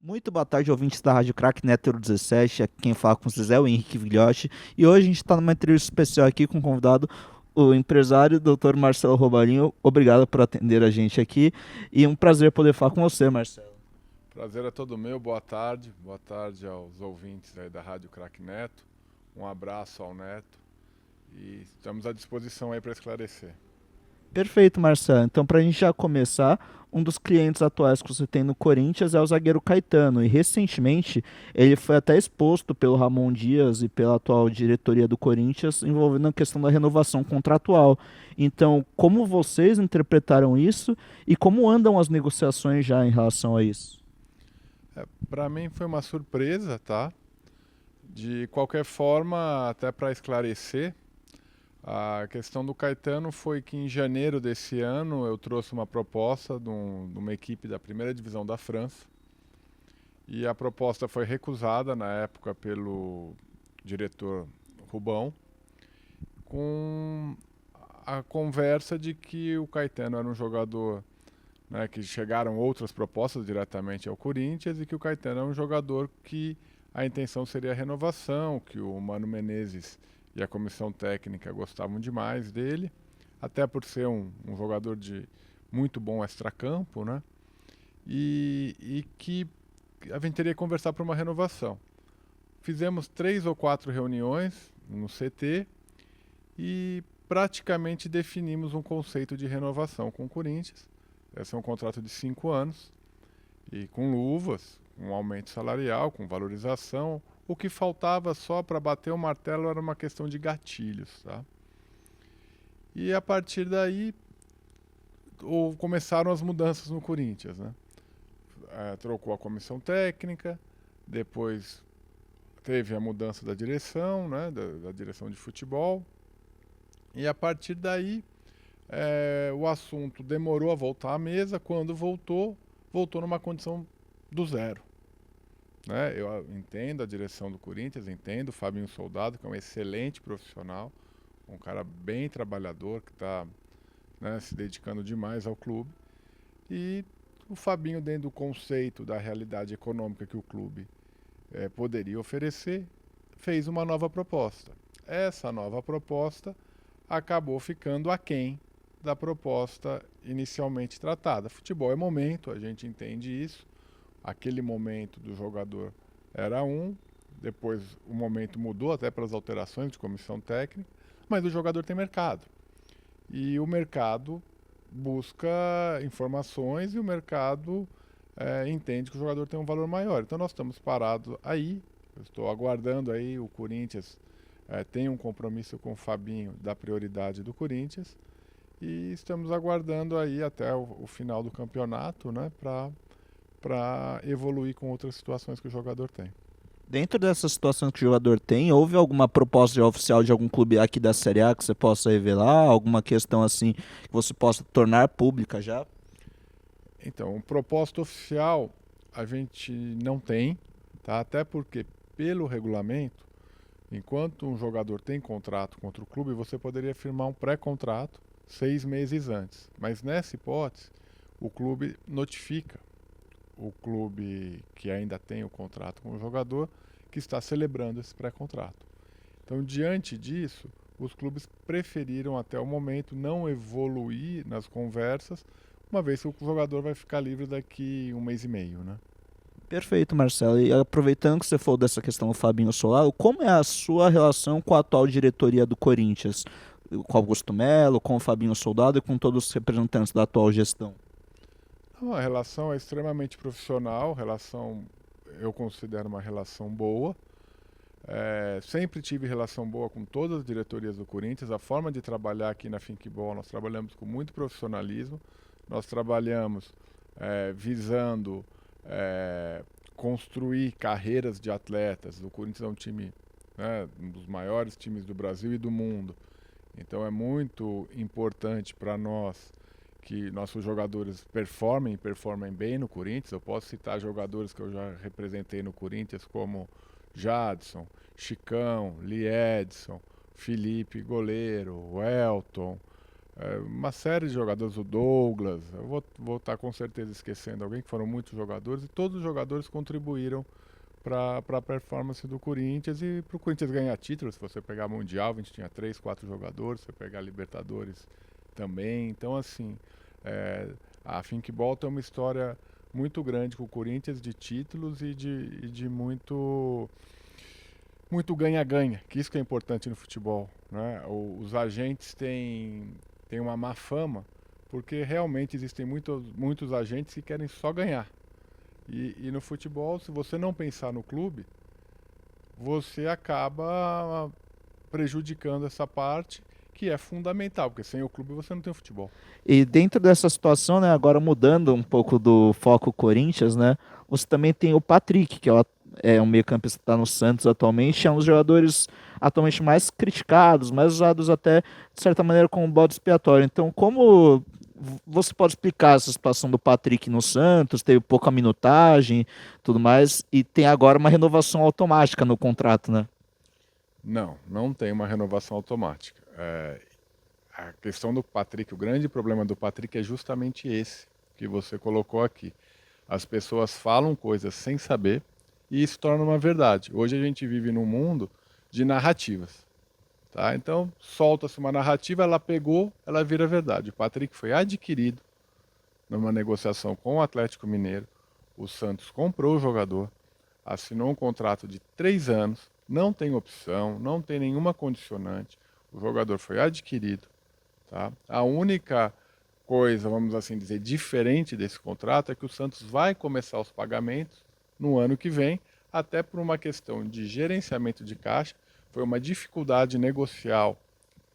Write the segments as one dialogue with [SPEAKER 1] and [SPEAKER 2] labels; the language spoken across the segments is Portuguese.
[SPEAKER 1] Muito boa tarde, ouvintes da Rádio Crack Netero 17. Aqui quem fala com vocês é o Henrique Vilhote. E hoje a gente está numa entrevista especial aqui com o convidado, o empresário Dr. Marcelo Robalinho. Obrigado por atender a gente aqui e um prazer poder falar com você, Marcelo.
[SPEAKER 2] Prazer é todo meu, boa tarde aos ouvintes aí da Rádio Crack Neto, um abraço ao Neto e estamos à disposição aí para esclarecer.
[SPEAKER 1] Perfeito, Marcelo. Então, para a gente já começar, um dos clientes atuais que você tem no Corinthians é o zagueiro Caetano. E recentemente ele foi até exposto pelo Ramon Dias e pela atual diretoria do Corinthians, envolvendo a questão da renovação contratual. Então, como vocês interpretaram isso e como andam as negociações já em relação a isso?
[SPEAKER 2] Para mim foi uma surpresa, tá? De qualquer forma, até para esclarecer, a questão do Caetano foi que em janeiro desse ano eu trouxe uma proposta de uma equipe da primeira divisão da França e a proposta foi recusada na época pelo diretor Rubão, com a conversa de que o Caetano era um jogador, né, que chegaram outras propostas diretamente ao Corinthians e que o Caetano é um jogador que a intenção seria a renovação, que o Mano Menezes e a comissão técnica gostavam demais dele, até por ser um jogador de muito bom extracampo, né? E que a gente teria que conversar para uma renovação. Fizemos 3 ou 4 reuniões no CT e praticamente definimos um conceito de renovação com o Corinthians. Esse é um contrato de 5 anos e com luvas, com aumento salarial, com valorização. O que faltava só para bater o martelo era uma questão de gatilhos, tá? E a partir daí começaram as mudanças no Corinthians, né? Trocou a comissão técnica, depois teve a mudança da direção, né? Da direção de futebol. E a partir daí o assunto demorou a voltar à mesa. Quando voltou, voltou numa condição do zero. Né? Eu entendo a direção do Corinthians, entendo o Fabinho Soldado, que é um excelente profissional, um cara bem trabalhador, que está, né, se dedicando demais ao clube. E o Fabinho, dentro do conceito da realidade econômica que o clube poderia oferecer, fez uma nova proposta. Essa nova proposta acabou ficando aquém da proposta inicialmente tratada. Futebol é momento, a gente entende isso. Aquele momento do jogador era depois o momento mudou até pelas alterações de comissão técnica, mas o jogador tem mercado. E o mercado busca informações e o mercado entende que o jogador tem um valor maior. Então nós estamos parados aí, eu estou aguardando aí o Corinthians tem um compromisso com o Fabinho da prioridade do Corinthians e estamos aguardando aí até o final do campeonato, né, para evoluir com outras situações que o jogador tem.
[SPEAKER 1] Dentro dessas situações que o jogador tem, houve alguma proposta já oficial de algum clube aqui da Série A que você possa revelar? Alguma questão assim que você possa tornar pública já?
[SPEAKER 2] Então, proposta oficial a gente não tem, tá? Até porque pelo regulamento, enquanto um jogador tem contrato contra o clube, você poderia firmar um pré-contrato 6 meses antes. Mas nessa hipótese, o clube notifica o clube que ainda tem o contrato com o jogador que está celebrando esse pré-contrato. Então, diante disso, os clubes preferiram até o momento não evoluir nas conversas, uma vez que o jogador vai ficar livre daqui 1 mês e meio, né?
[SPEAKER 1] Perfeito, Marcelo. E aproveitando que você falou dessa questão do Fabinho Solaro, como é a sua relação com a atual diretoria do Corinthians? Com o Augusto Melo, com o Fabinho Soldado e com todos os representantes da atual gestão?
[SPEAKER 2] A relação é extremamente profissional, eu considero uma relação boa. Sempre tive relação boa com todas as diretorias do Corinthians. A forma de trabalhar aqui na Thinkball, nós trabalhamos com muito profissionalismo. Nós trabalhamos visando construir carreiras de atletas. O Corinthians é um time, né, um dos maiores times do Brasil e do mundo. Então é muito importante para nós que nossos jogadores performem bem no Corinthians. Eu posso citar jogadores que eu já representei no Corinthians, como Jadson, Chicão, Liedson, Felipe, goleiro, Welton, Uma série de jogadores, o Douglas, eu vou estar com certeza esquecendo alguém, que foram muitos jogadores, e todos os jogadores contribuíram para a performance do Corinthians e para o Corinthians ganhar títulos. Se você pegar Mundial, a gente tinha 3, 4 jogadores, se você pegar Libertadores também. Então, assim, a Finkball tem uma história muito grande com o Corinthians de títulos e de muito ganha-ganha, que isso que é importante no futebol, né? Os agentes têm uma má fama porque realmente existem muitos agentes que querem só ganhar. E no futebol, se você não pensar no clube, você acaba prejudicando essa parte que é fundamental, porque sem o clube você não tem o futebol.
[SPEAKER 1] E dentro dessa situação, né, agora mudando um pouco do foco Corinthians, né, você também tem o Patrick, que é um meio-campista que está no Santos atualmente, é um dos jogadores atualmente mais criticados, mais usados até, de certa maneira, como bode expiatório. Então, como você pode explicar essa situação do Patrick no Santos, teve pouca minutagem, tudo mais, e tem agora uma renovação automática no contrato, né?
[SPEAKER 2] Não tem uma renovação automática. A questão do Patrick, o grande problema do Patrick é justamente esse que você colocou aqui. As pessoas falam coisas sem saber e isso torna uma verdade. Hoje a gente vive num mundo de narrativas. Tá? Então, solta-se uma narrativa, ela pegou, ela vira verdade. O Patrick foi adquirido numa negociação com o Atlético Mineiro. O Santos comprou o jogador, assinou um contrato de 3 anos, não tem opção, não tem nenhuma condicionante. O jogador foi adquirido. Tá? A única coisa, vamos assim dizer, diferente desse contrato é que o Santos vai começar os pagamentos no ano que vem, até por uma questão de gerenciamento de caixa. Foi uma dificuldade negocial,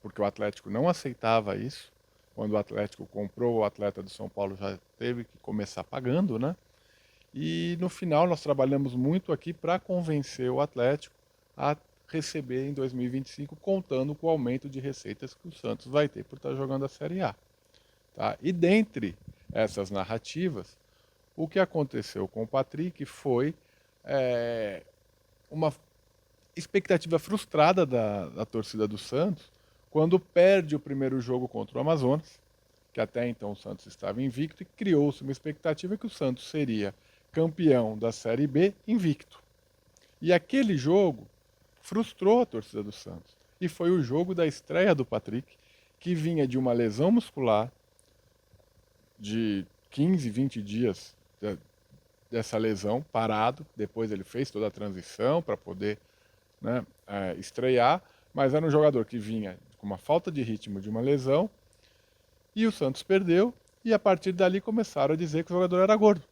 [SPEAKER 2] porque o Atlético não aceitava isso. Quando o Atlético comprou o atleta do São Paulo, já teve que começar pagando, né? E no final nós trabalhamos muito aqui para convencer o Atlético a receber em 2025, contando com o aumento de receitas que o Santos vai ter por estar jogando a Série A. Tá? E dentre essas narrativas, o que aconteceu com o Patrick foi uma expectativa frustrada da torcida do Santos quando perde o primeiro jogo contra o Amazonas, que até então o Santos estava invicto, e criou-se uma expectativa que o Santos seria campeão da Série B invicto. E aquele jogo frustrou a torcida do Santos. E foi o jogo da estreia do Patrick, que vinha de uma lesão muscular de 15, 20 dias dessa lesão, parado. Depois ele fez toda a transição para poder, né, estrear, mas era um jogador que vinha com uma falta de ritmo de uma lesão, e o Santos perdeu, e a partir dali começaram a dizer que o jogador era gordo.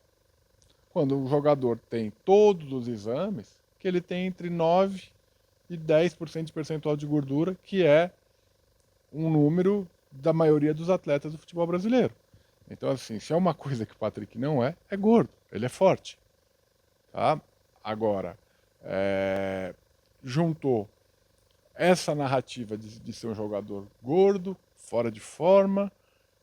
[SPEAKER 2] Quando o jogador tem todos os exames, que ele tem entre 9 e 10% de percentual de gordura, que é um número da maioria dos atletas do futebol brasileiro. Então, assim, se é uma coisa que o Patrick não é gordo, ele é forte. Tá? Agora, juntou essa narrativa de ser um jogador gordo, fora de forma,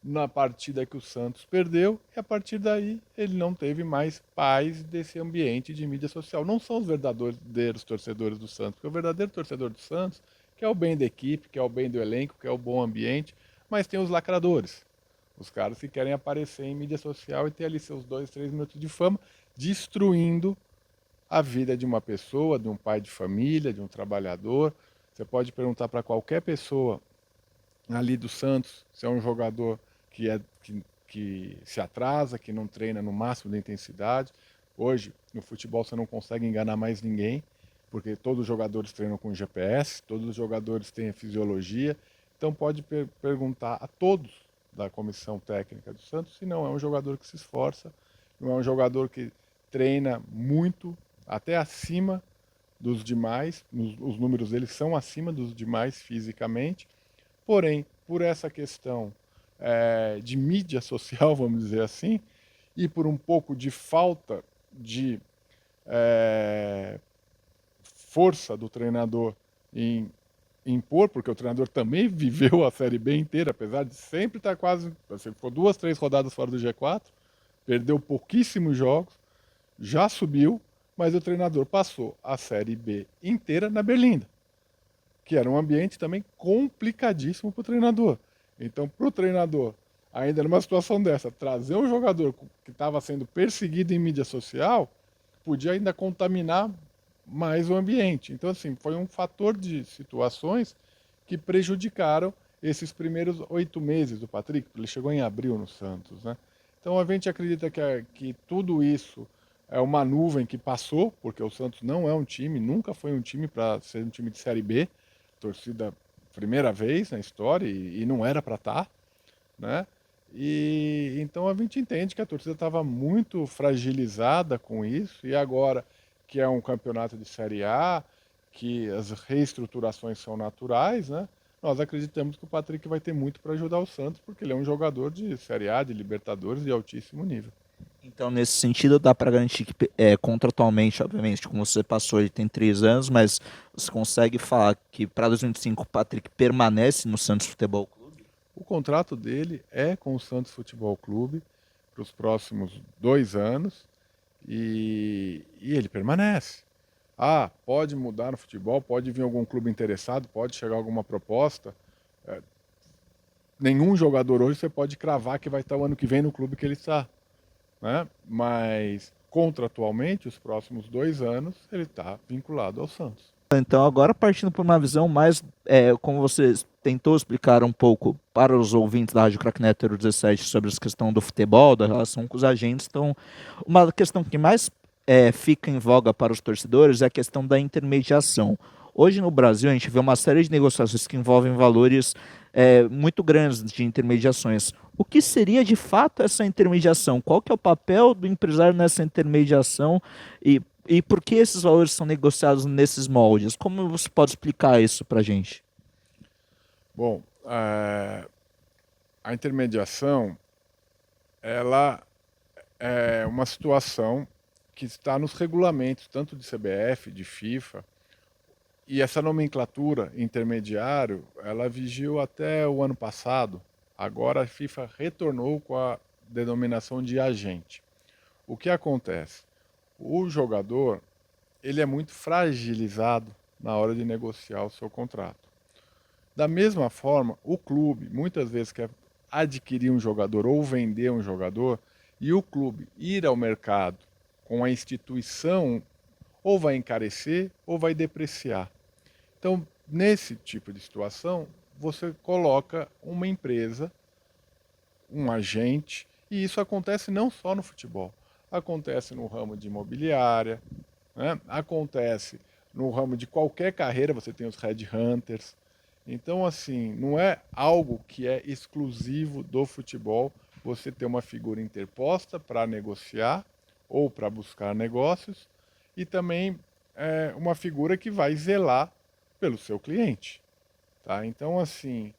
[SPEAKER 2] na partida que o Santos perdeu, e a partir daí ele não teve mais paz desse ambiente de mídia social. Não são os verdadeiros torcedores do Santos, porque o verdadeiro torcedor do Santos quer o bem da equipe, quer o bem do elenco, quer o bom ambiente, mas tem os lacradores, os caras que querem aparecer em mídia social e ter ali seus 2, 3 minutos de fama, destruindo a vida de uma pessoa, de um pai de família, de um trabalhador. Você pode perguntar para qualquer pessoa ali do Santos se é um jogador que se atrasa, que não treina no máximo da intensidade. Hoje, no futebol, você não consegue enganar mais ninguém, porque todos os jogadores treinam com GPS, todos os jogadores têm a fisiologia. Então pode perguntar a todos da comissão técnica do Santos se não é um jogador que se esforça, não é um jogador que treina muito, até acima dos demais, os números dele são acima dos demais fisicamente, porém, por essa questão de mídia social, vamos dizer assim, e por um pouco de falta de força do treinador em impor, porque o treinador também viveu a Série B inteira, apesar de sempre estar quase, assim, ficou 2, 3 rodadas fora do G4, perdeu pouquíssimos jogos, já subiu, mas o treinador passou a Série B inteira na Berlinda, que era um ambiente também complicadíssimo para o treinador. Então, para o treinador, ainda numa situação dessa, trazer um jogador que estava sendo perseguido em mídia social, podia ainda contaminar mais o ambiente. Então, assim, foi um fator de situações que prejudicaram esses primeiros 8 meses do Patrick. Ele chegou em abril no Santos, né? Então, a gente acredita que tudo isso é uma nuvem que passou, porque o Santos não é um time, nunca foi um time para ser um time de Série B, torcida primeira vez na história e não era para estar, né? E então a gente entende que a torcida estava muito fragilizada com isso e agora que é um campeonato de Série A, que as reestruturações são naturais, né? Nós acreditamos que o Patrick vai ter muito para ajudar o Santos, porque ele é um jogador de Série A, de Libertadores de altíssimo nível.
[SPEAKER 1] Então, nesse sentido, dá para garantir que, contratualmente, obviamente, como você passou, ele tem 3 anos, mas você consegue falar que para 2025 o Patrick permanece no Santos Futebol Clube?
[SPEAKER 2] O contrato dele é com o Santos Futebol Clube para os próximos 2 anos e ele permanece. Ah, pode mudar no futebol, pode vir algum clube interessado, pode chegar alguma proposta. Nenhum jogador hoje você pode cravar que vai estar o ano que vem no clube que ele está, né? Mas contratualmente, os próximos 2 anos, ele está vinculado ao Santos.
[SPEAKER 1] Então, agora partindo para uma visão mais, como você tentou explicar um pouco para os ouvintes da Rádio Cracknet 17 sobre a questão do futebol, da relação com os agentes, então, uma questão que mais fica em voga para os torcedores é a questão da intermediação. Hoje no Brasil a gente vê uma série de negociações que envolvem valores muito grandes de intermediações. O que seria de fato essa intermediação? Qual que é o papel do empresário nessa intermediação e por que esses valores são negociados nesses moldes? Como você pode explicar isso para a gente?
[SPEAKER 2] Bom, a intermediação, ela é uma situação que está nos regulamentos, tanto de CBF, de FIFA, e essa nomenclatura intermediário, ela vigiu até o ano passado. Agora a FIFA retornou com a denominação de agente. O que acontece? O jogador, ele é muito fragilizado na hora de negociar o seu contrato. Da mesma forma, o clube muitas vezes quer adquirir um jogador ou vender um jogador e o clube ir ao mercado com a instituição ou vai encarecer ou vai depreciar. Então, nesse tipo de situação, você coloca uma empresa, um agente, e isso acontece não só no futebol, acontece no ramo de imobiliária, né? Acontece no ramo de qualquer carreira, você tem os headhunters. Então, assim, não é algo que é exclusivo do futebol você ter uma figura interposta para negociar ou para buscar negócios e também uma figura que vai zelar pelo seu cliente. Tá? Então, assim,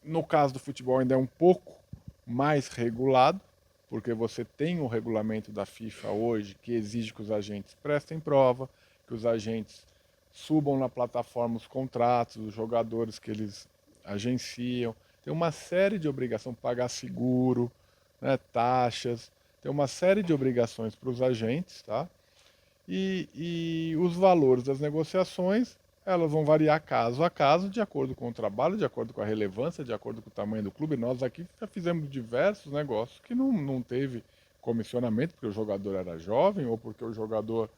[SPEAKER 2] no caso do futebol ainda é um pouco mais regulado, porque você tem um regulamento da FIFA hoje que exige que os agentes prestem prova, que os agentes subam na plataforma os contratos, os jogadores que eles agenciam. Tem uma série de obrigações, pagar seguro, né, taxas, tem uma série de obrigações para os agentes, tá? E os valores das negociações, elas vão variar caso a caso, de acordo com o trabalho, de acordo com a relevância, de acordo com o tamanho do clube. Nós aqui já fizemos diversos negócios que não teve comissionamento, porque o jogador era jovem ou porque o jogador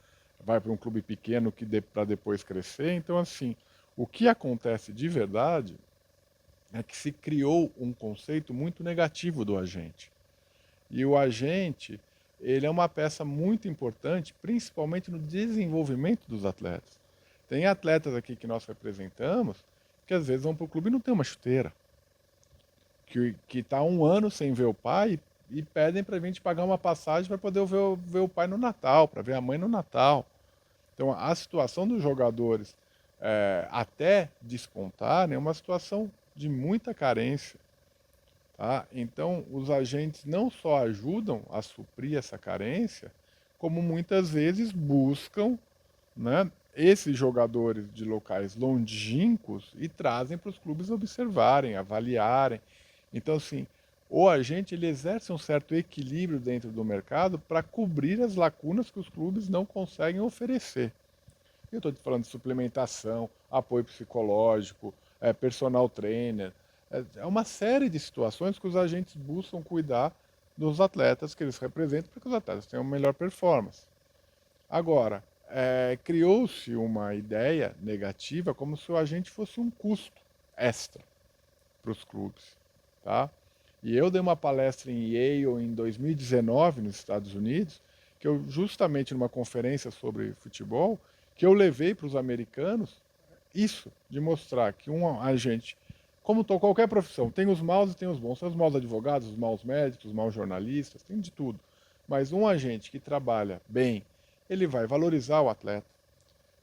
[SPEAKER 2] vai para um clube pequeno que para depois crescer. Então, assim, o que acontece de verdade é que se criou um conceito muito negativo do agente. E o agente, ele é uma peça muito importante, principalmente no desenvolvimento dos atletas. Tem atletas aqui que nós representamos que às vezes vão para o clube e não tem uma chuteira. Que está 1 ano sem ver o pai e pedem para a gente pagar uma passagem para poder ver o pai no Natal, para ver a mãe no Natal. Então a situação dos jogadores até despontarem é uma situação de muita carência. Tá? Então, os agentes não só ajudam a suprir essa carência, como muitas vezes buscam, né, esses jogadores de locais longínquos e trazem para os clubes observarem, avaliarem. Então, assim, o agente ele exerce um certo equilíbrio dentro do mercado para cobrir as lacunas que os clubes não conseguem oferecer. Eu estou falando de suplementação, apoio psicológico, personal trainer. É uma série de situações que os agentes buscam cuidar dos atletas que eles representam para que os atletas tenham melhor performance. Agora, criou-se uma ideia negativa como se o agente fosse um custo extra para os clubes, tá? E eu dei uma palestra em Yale em 2019 nos Estados Unidos, que eu justamente numa conferência sobre futebol, que eu levei para os americanos isso, de mostrar que um agente, como qualquer profissão, tem os maus e tem os bons. Tem os maus advogados, os maus médicos, os maus jornalistas, tem de tudo. Mas um agente que trabalha bem, ele vai valorizar o atleta,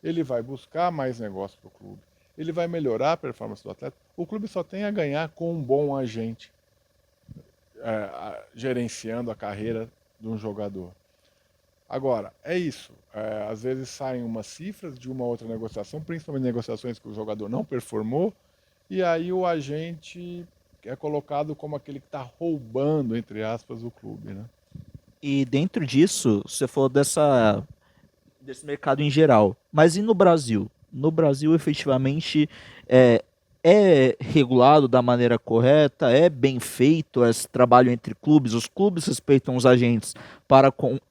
[SPEAKER 2] ele vai buscar mais negócio para o clube, ele vai melhorar a performance do atleta. O clube só tem a ganhar com um bom agente gerenciando a carreira de um jogador. Agora, é isso. Às vezes saem umas cifras de uma outra negociação, principalmente negociações que o jogador não performou, e aí o agente é colocado como aquele que está roubando, entre aspas, o clube, né?
[SPEAKER 1] E dentro disso, você falou desse mercado em geral. Mas e no Brasil? No Brasil, efetivamente, é, é regulado da maneira correta? É bem feito esse trabalho entre clubes? Os clubes respeitam os agentes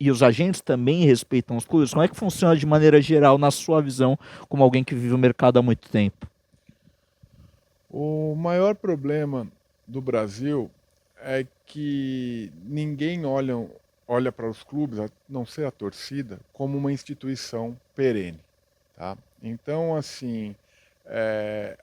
[SPEAKER 1] e os agentes também respeitam os clubes? Como é que funciona de maneira geral, na sua visão, como alguém que vive o mercado há muito tempo?
[SPEAKER 2] O maior problema do Brasil é que ninguém olha para os clubes, a não ser a torcida, como uma instituição perene. Tá? Então, assim,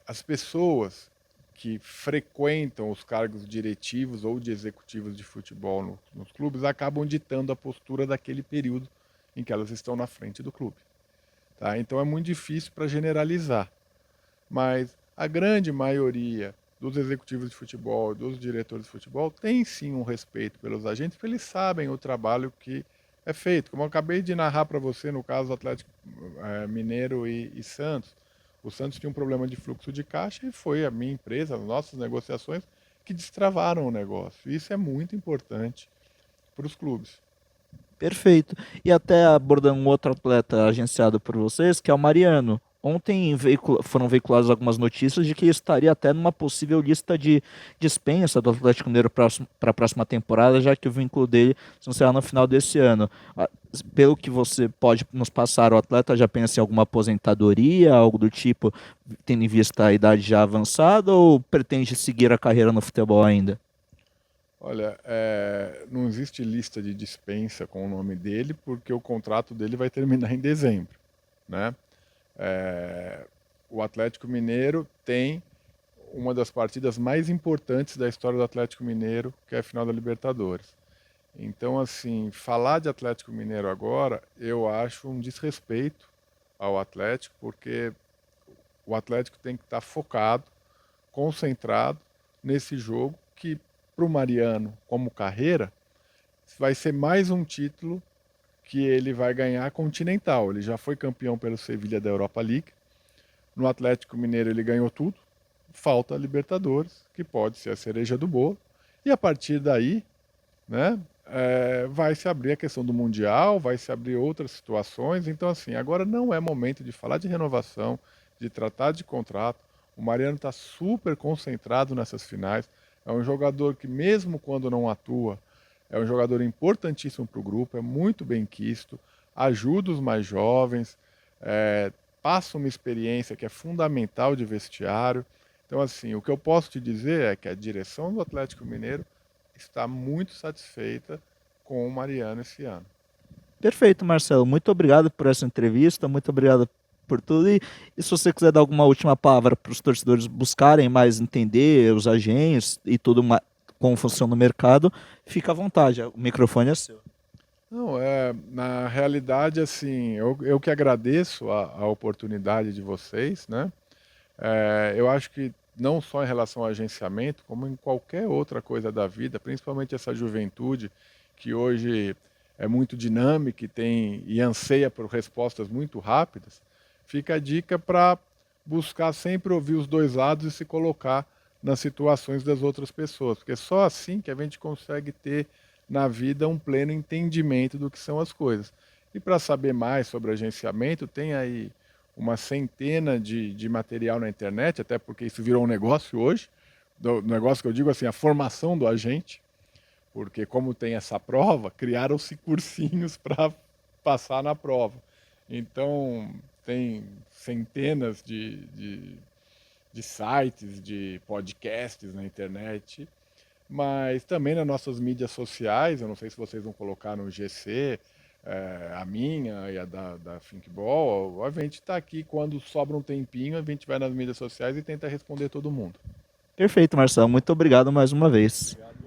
[SPEAKER 2] as pessoas que frequentam os cargos diretivos ou de executivos de futebol nos clubes acabam ditando a postura daquele período em que elas estão na frente do clube. Tá? Então é muito difícil para generalizar, mas a grande maioria dos executivos de futebol, dos diretores de futebol, tem sim um respeito pelos agentes, porque eles sabem o trabalho que é feito. Como eu acabei de narrar para você no caso do Atlético Mineiro e Santos. O Santos tinha um problema de fluxo de caixa e foi a minha empresa, as nossas negociações, que destravaram o negócio. Isso é muito importante para os clubes.
[SPEAKER 1] Perfeito. E até abordando um outro atleta agenciado por vocês, que é o Mariano. Ontem foram veiculadas algumas notícias de que ele estaria até numa possível lista de dispensa do Atlético Mineiro para a próxima temporada, já que o vínculo dele se encerra no final desse ano. Pelo que você pode nos passar, o atleta já pensa em alguma aposentadoria, algo do tipo, tendo em vista a idade já avançada, ou pretende seguir a carreira no futebol ainda?
[SPEAKER 2] Olha, não existe lista de dispensa com o nome dele, porque o contrato dele vai terminar em dezembro, né? O Atlético Mineiro tem uma das partidas mais importantes da história do Atlético Mineiro, que é a final da Libertadores. Então, assim, falar de Atlético Mineiro agora, eu acho um desrespeito ao Atlético, porque o Atlético tem que estar focado, concentrado nesse jogo que, para o Mariano, como carreira, vai ser mais um título que ele vai ganhar continental. Ele já foi campeão pelo Sevilha da Europa League. No Atlético Mineiro ele ganhou tudo. Falta a Libertadores, que pode ser a cereja do bolo. E a partir daí, né, vai se abrir a questão do Mundial, vai se abrir outras situações. Então, assim, agora não é momento de falar de renovação, de tratar de contrato. O Mariano está super concentrado nessas finais. É um jogador que, mesmo quando não atua, é um jogador importantíssimo para o grupo, é muito bem quisto, ajuda os mais jovens, passa uma experiência que é fundamental de vestiário. Então, assim, o que eu posso te dizer é que a direção do Atlético Mineiro está muito satisfeita com o Mariano esse ano.
[SPEAKER 1] Perfeito, Marcelo. Muito obrigado por essa entrevista, muito obrigado por tudo. E se você quiser dar alguma última palavra para os torcedores buscarem mais entender os agentes e tudo como funciona o mercado, fica à vontade. O microfone é seu.
[SPEAKER 2] Não, na realidade, assim, eu que agradeço a oportunidade de vocês, né? Eu acho que não só em relação ao agenciamento, como em qualquer outra coisa da vida, principalmente essa juventude que hoje é muito dinâmica e anseia por respostas muito rápidas, fica a dica para buscar sempre ouvir os dois lados e se colocar nas situações das outras pessoas, porque é só assim que a gente consegue ter na vida um pleno entendimento do que são as coisas. E para saber mais sobre agenciamento, tem aí uma centena de material na internet, até porque isso virou um negócio hoje, do negócio que eu digo assim, a formação do agente, porque como tem essa prova, criaram-se cursinhos para passar na prova. Então, tem centenas de sites, de podcasts na internet, mas também nas nossas mídias sociais, eu não sei se vocês vão colocar no GC, a minha e a da Thinkball, a gente está aqui, quando sobra um tempinho, a gente vai nas mídias sociais e tenta responder todo mundo.
[SPEAKER 1] Perfeito, Marcelo. Muito obrigado mais uma vez.
[SPEAKER 2] Obrigado.